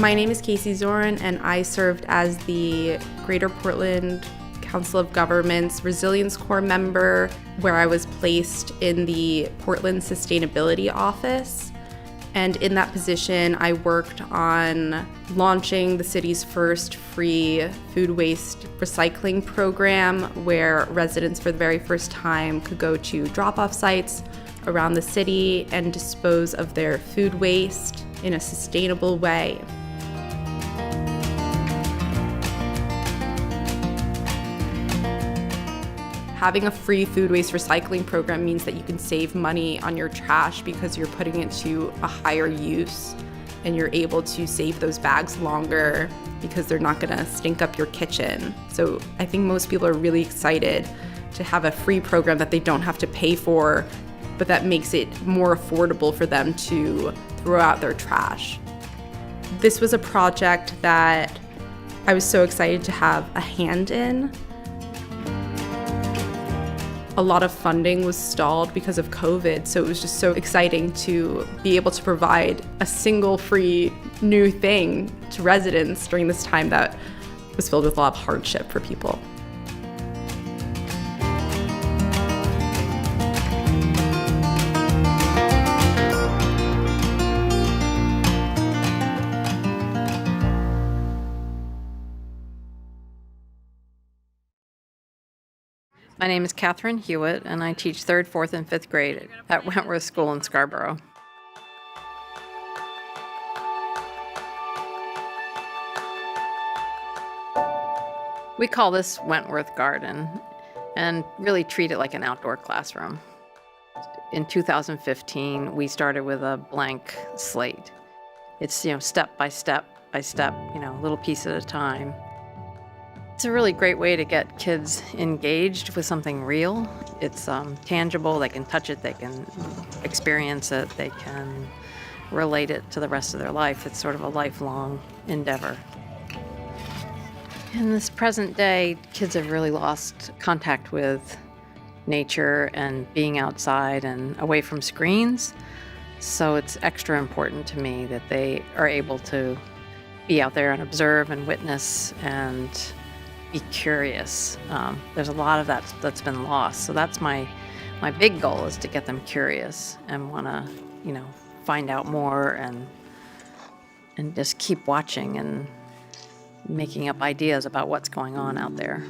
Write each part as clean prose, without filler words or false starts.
My name is Casey Zorin, and I served as the Greater Portland Council of Governments Resilience Corps member, where I was placed in the Portland Sustainability Office. And in that position, I worked on launching the city's first free food waste recycling program, where residents for the very first time could go to drop-off sites around the city and dispose of their food waste in a sustainable way. Having a free food waste recycling program means that you can save money on your trash because you're putting it to a higher use, and you're able to save those bags longer because they're not gonna stink up your kitchen. So I think most people are really excited to have a free program that they don't have to pay for, but that makes it more affordable for them to throw out their trash. This was a project that I was so excited to have a hand in. A lot of funding was stalled because of COVID, so it was just so exciting to be able to provide a single free new thing to residents during this time that was filled with a lot of hardship for people. My name is Catherine Hewitt, and I teach 3rd, 4th, and 5th grade at Wentworth School in Scarborough. We call this Wentworth Garden and really treat it like an outdoor classroom. In 2015, we started with a blank slate. It's, step by step by step, a little piece at a time. It's a really great way to get kids engaged with something real. It's tangible, they can touch it, they can experience it, they can relate it to the rest of their life. It's sort of a lifelong endeavor. In this present day, kids have really lost contact with nature and being outside and away from screens. So it's extra important to me that they are able to be out there and observe and witness and be curious. There's a lot of that's been lost. So that's my big goal, is to get them curious and want to, find out more and just keep watching and making up ideas about what's going on out there.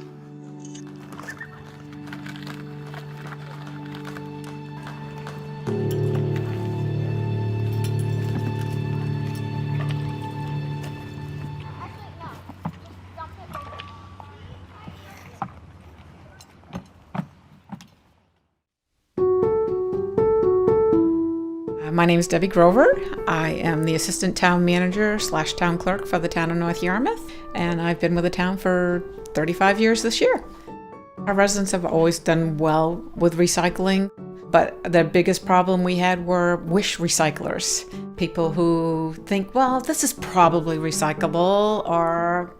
My name is Debbie Grover. I am the Assistant Town Manager / Town Clerk for the town of North Yarmouth, and I've been with the town for 35 years this year. Our residents have always done well with recycling, but the biggest problem we had were wish recyclers. People who think, well, this is probably recyclable, or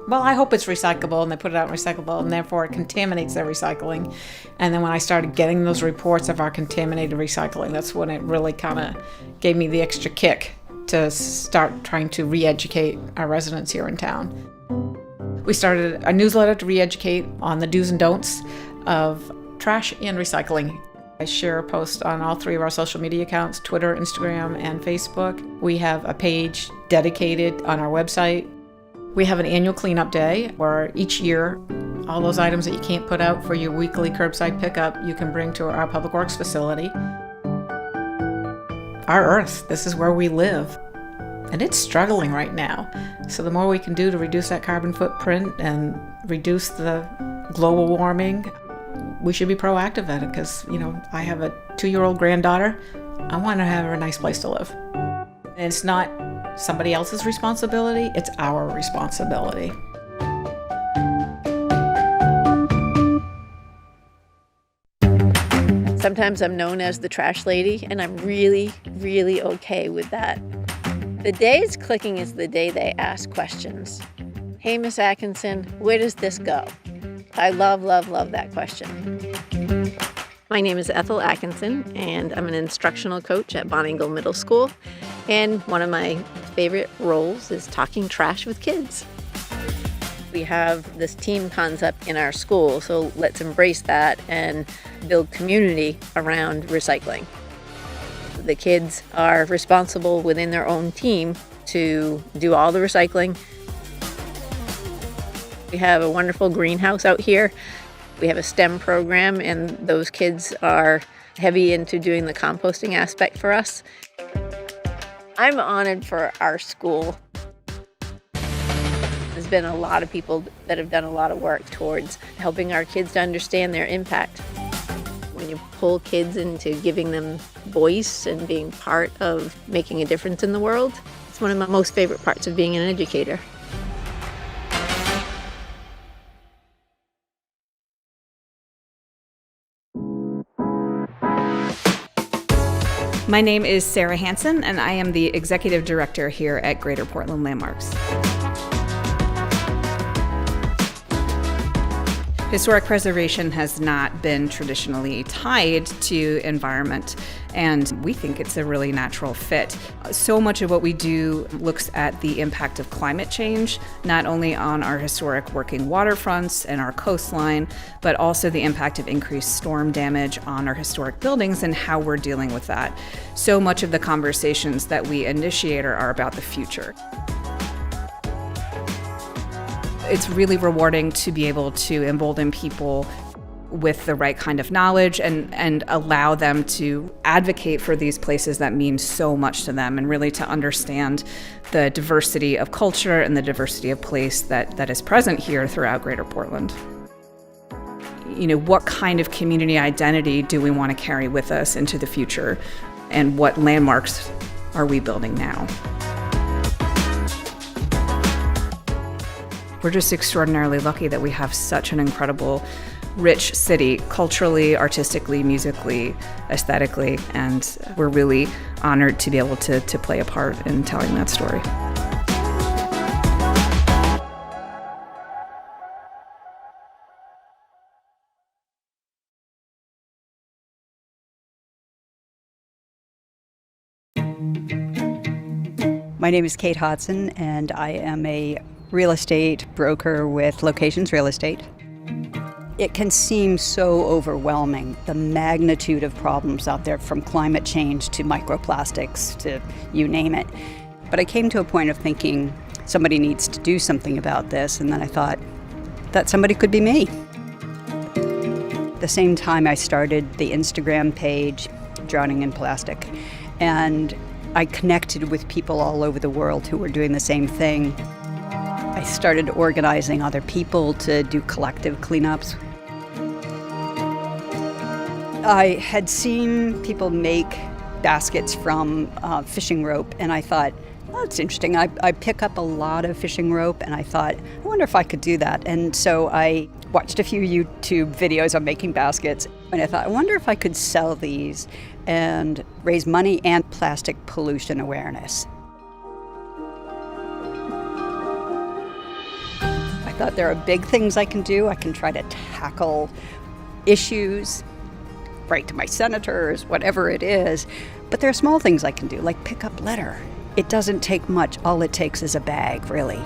well, I hope it's recyclable, and they put it out in recyclable, and therefore it contaminates their recycling. And then when I started getting those reports of our contaminated recycling, that's when it really kind of gave me the extra kick to start trying to re-educate our residents here in town. We started a newsletter to re-educate on the do's and don'ts of trash and recycling. I share a post on all 3 of our social media accounts, Twitter, Instagram, and Facebook. We have a page dedicated on our website. We have an annual cleanup day where each year, all those items that you can't put out for your weekly curbside pickup, you can bring to our Public Works facility. Our Earth, this is where we live, and it's struggling right now. So the more we can do to reduce that carbon footprint and reduce the global warming, we should be proactive at it, because, I have a 2-year-old granddaughter. I want to have her a nice place to live. And it's not somebody else's responsibility, it's our responsibility. Sometimes I'm known as the trash lady, and I'm really, really okay with that. The day it's clicking is the day they ask questions. Hey, Miss Atkinson, where does this go? I love, love, love that question. My name is Ethel Atkinson, and I'm an instructional coach at Bonningle Middle School. And one of my favorite roles is talking trash with kids. We have this team concept in our school, so let's embrace that and build community around recycling. The kids are responsible within their own team to do all the recycling. We have a wonderful greenhouse out here. We have a STEM program, and those kids are heavy into doing the composting aspect for us. I'm honored for our school. There's been a lot of people that have done a lot of work towards helping our kids to understand their impact. When you pull kids into giving them voice and being part of making a difference in the world, it's one of my most favorite parts of being an educator. My name is Sarah Hansen, and I am the Executive Director here at Greater Portland Landmarks. Historic preservation has not been traditionally tied to environment, and we think it's a really natural fit. So much of what we do looks at the impact of climate change, not only on our historic working waterfronts and our coastline, but also the impact of increased storm damage on our historic buildings and how we're dealing with that. So much of the conversations that we initiate are about the future. It's really rewarding to be able to embolden people with the right kind of knowledge and allow them to advocate for these places that mean so much to them, and really to understand the diversity of culture and the diversity of place that is present here throughout Greater Portland. You know, what kind of community identity do we want to carry with us into the future, and what landmarks are we building now? We're just extraordinarily lucky that we have such an incredible, rich city, culturally, artistically, musically, aesthetically, and we're really honored to be able to play a part in telling that story. My name is Kate Hodson, and I am a real estate broker with Locations Real Estate. It can seem so overwhelming, the magnitude of problems out there, from climate change to microplastics to you name it. But I came to a point of thinking somebody needs to do something about this, and then I thought that somebody could be me. At the same time, I started the Instagram page, Drowning in Plastic, and I connected with people all over the world who were doing the same thing. I started organizing other people to do collective cleanups. I had seen people make baskets from fishing rope, and I thought, oh, that's interesting. I pick up a lot of fishing rope, and I thought, I wonder if I could do that. And so I watched a few YouTube videos on making baskets, and I thought, I wonder if I could sell these and raise money and plastic pollution awareness. I thought there are big things I can do. I can try to tackle issues, write to my senators, whatever it is. But there are small things I can do, like pick up litter. It doesn't take much. All it takes is a bag, really.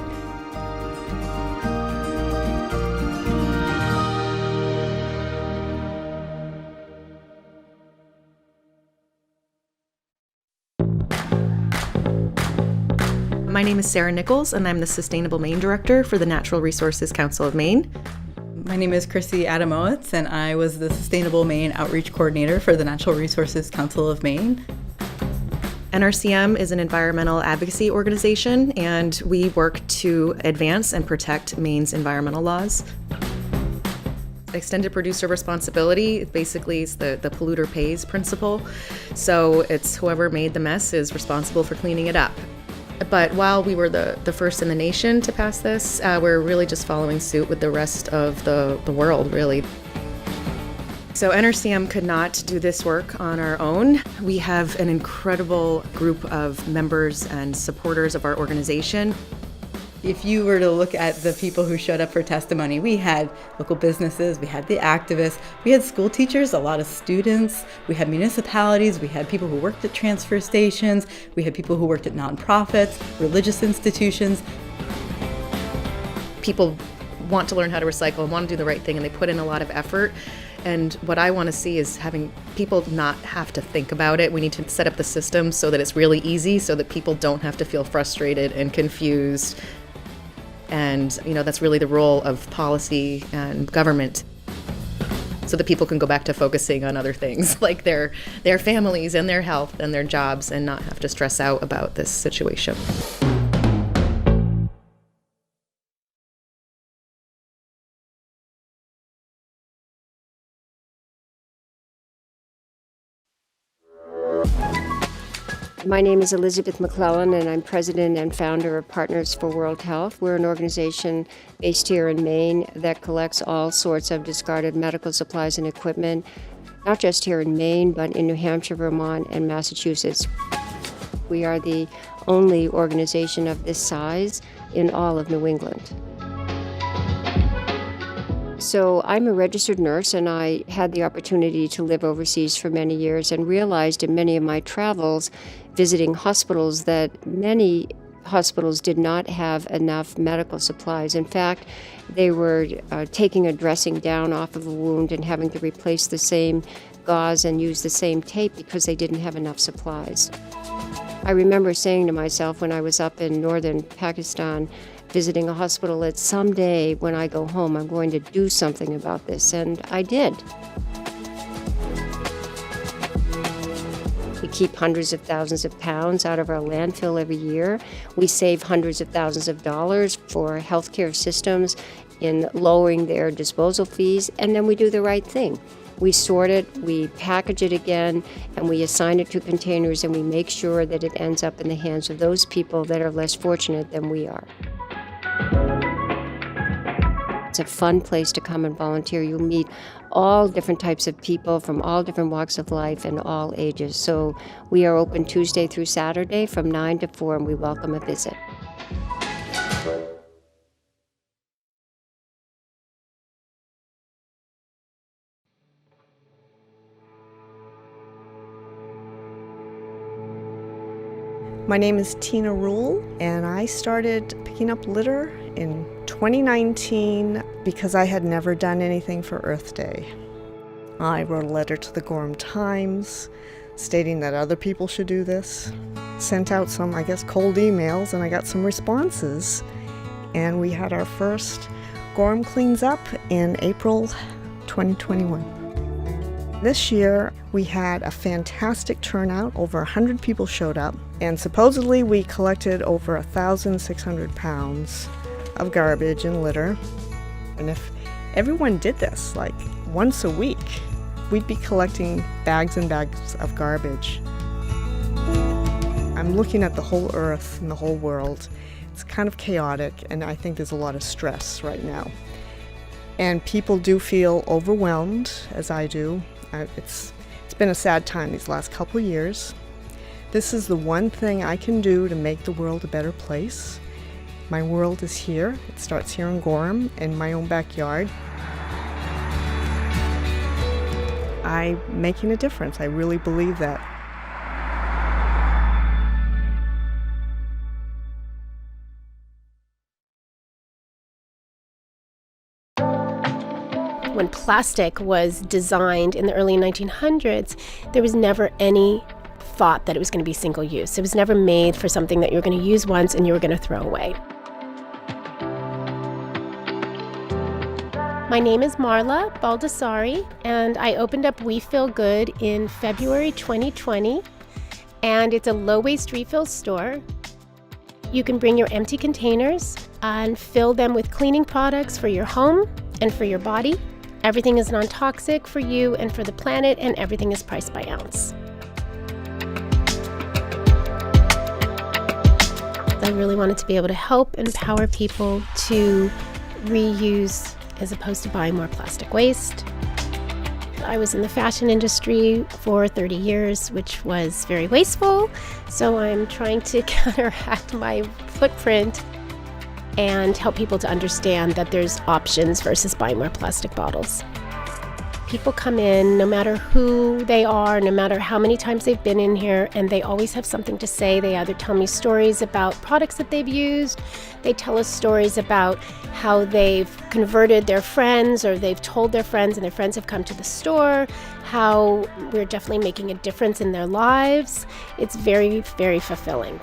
My name is Sarah Nichols, and I'm the Sustainable Maine Director for the Natural Resources Council of Maine. My name is Chrissy Adamowitz, and I was the Sustainable Maine Outreach Coordinator for the Natural Resources Council of Maine. NRCM is an environmental advocacy organization, and we work to advance and protect Maine's environmental laws. Extended producer responsibility basically is the polluter pays principle. So it's whoever made the mess is responsible for cleaning it up. But while we were the first in the nation to pass this, we're really just following suit with the rest of the world, really. So NRCM could not do this work on our own. We have an incredible group of members and supporters of our organization. If you were to look at the people who showed up for testimony, we had local businesses, we had the activists, we had school teachers, a lot of students, we had municipalities, we had people who worked at transfer stations, we had people who worked at nonprofits, religious institutions. People want to learn how to recycle and want to do the right thing, and they put in a lot of effort. And what I want to see is having people not have to think about it. We need to set up the system so that it's really easy, so that people don't have to feel frustrated and confused. And, that's really the role of policy and government, so that people can go back to focusing on other things like their families and their health and their jobs, and not have to stress out about this situation. My name is Elizabeth McClellan, and I'm president and founder of Partners for World Health. We're an organization based here in Maine that collects all sorts of discarded medical supplies and equipment, not just here in Maine, but in New Hampshire, Vermont, and Massachusetts. We are the only organization of this size in all of New England. So I'm a registered nurse, and I had the opportunity to live overseas for many years and realized in many of my travels visiting hospitals that many hospitals did not have enough medical supplies. In fact, they were taking a dressing down off of a wound and having to replace the same gauze and use the same tape because they didn't have enough supplies. I remember saying to myself when I was up in northern Pakistan visiting a hospital that someday when I go home I'm going to do something about this, and I did. We keep hundreds of thousands of pounds out of our landfill every year. We save hundreds of thousands of dollars for healthcare systems in lowering their disposal fees, and then we do the right thing. We sort it, we package it again, and we assign it to containers, and we make sure that it ends up in the hands of those people that are less fortunate than we are. It's a fun place to come and volunteer. You'll meet all different types of people from all different walks of life and all ages. So we are open Tuesday through Saturday from 9 to 4, and we welcome a visit. My name is Tina Rule, and I started picking up litter in 2019 because I had never done anything for Earth Day. I wrote a letter to the Gorham Times stating that other people should do this. Sent out some, cold emails, and I got some responses. And we had our first Gorham Cleans Up in April 2021. This year, we had a fantastic turnout. Over 100 people showed up, and supposedly we collected over 1,600 pounds of garbage and litter. And if everyone did this, once a week, we'd be collecting bags and bags of garbage. I'm looking at the whole earth and the whole world. It's kind of chaotic, and I think there's a lot of stress right now. And people do feel overwhelmed, as I do. It's been a sad time these last couple years. This is the one thing I can do to make the world a better place. My world is here. It starts here in Gorham, in my own backyard. I'm making a difference. I really believe that. When plastic was designed in the early 1900s, there was never any thought that it was going to be single use. It was never made for something that you were going to use once and you were going to throw away. My name is Marla Baldassari, and I opened up We Feel Good in February 2020, and it's a low-waste refill store. You can bring your empty containers and fill them with cleaning products for your home and for your body. Everything is non-toxic for you and for the planet, and everything is priced by ounce. I really wanted to be able to help empower people to reuse as opposed to buying more plastic waste. I was in the fashion industry for 30 years, which was very wasteful, so I'm trying to counteract my footprint. and help people to understand that there's options versus buying more plastic bottles. People come in, no matter who they are, no matter how many times they've been in here, and they always have something to say. They either tell me stories about products that they've used, they tell us stories about how they've converted their friends, or they've told their friends and their friends have come to the store, how we're definitely making a difference in their lives. It's very, very fulfilling.